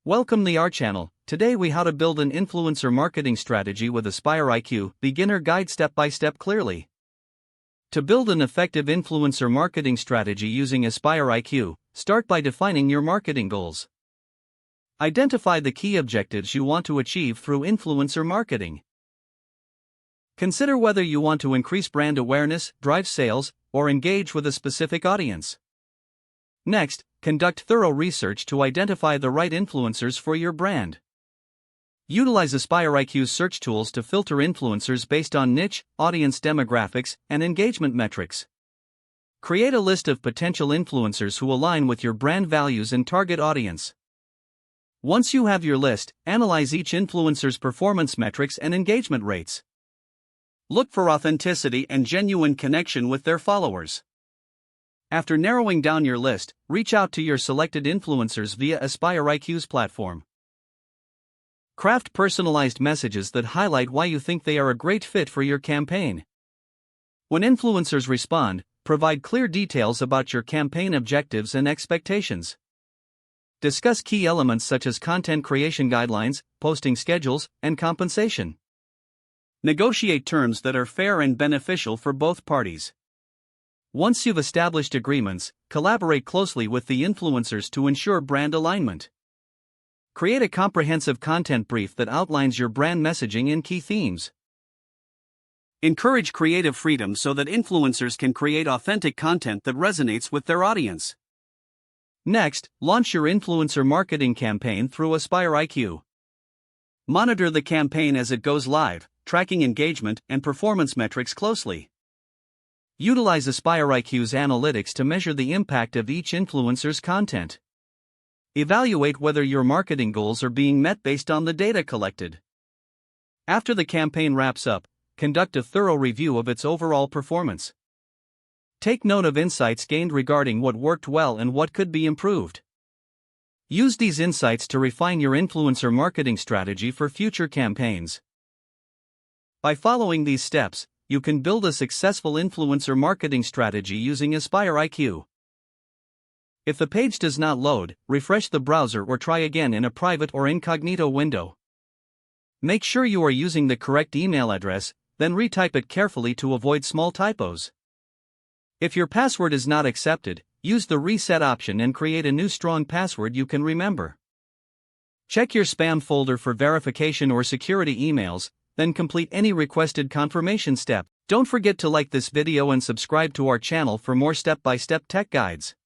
Welcome to our channel. Today we how to build an influencer marketing strategy with AspireIQ, beginner guide step by step clearly. To build an effective influencer marketing strategy using AspireIQ, start by defining your marketing goals. Identify the key objectives you want to achieve through influencer marketing. Consider whether you want to increase brand awareness, drive sales, or engage with a specific audience. Next, conduct thorough research to identify the right influencers for your brand. Utilize AspireIQ's search tools to filter influencers based on niche, audience demographics, and engagement metrics. Create a list of potential influencers who align with your brand values and target audience. Once you have your list, analyze each influencer's performance metrics and engagement rates. Look for authenticity and genuine connection with their followers. After narrowing down your list, reach out to your selected influencers via AspireIQ's platform. Craft personalized messages that highlight why you think they are a great fit for your campaign. When influencers respond, provide clear details about your campaign objectives and expectations. Discuss key elements such as content creation guidelines, posting schedules, and compensation. Negotiate terms that are fair and beneficial for both parties. Once you've established agreements, collaborate closely with the influencers to ensure brand alignment. Create a comprehensive content brief that outlines your brand messaging and key themes. Encourage creative freedom so that influencers can create authentic content that resonates with their audience. Next, launch your influencer marketing campaign through AspireIQ. Monitor the campaign as it goes live, tracking engagement and performance metrics closely. Utilize AspireIQ's analytics to measure the impact of each influencer's content. Evaluate whether your marketing goals are being met based on the data collected. After the campaign wraps up, conduct a thorough review of its overall performance. Take note of insights gained regarding what worked well and what could be improved. Use these insights to refine your influencer marketing strategy for future campaigns. By following these steps, you can build a successful influencer marketing strategy using AspireIQ. If the page does not load, refresh the browser or try again in a private or incognito window. Make sure you are using the correct email address, then retype it carefully to avoid small typos. If your password is not accepted, use the reset option and create a new strong password you can remember. Check your spam folder for verification or security emails, then complete any requested confirmation step. Don't forget to like this video and subscribe to our channel for more step-by-step tech guides.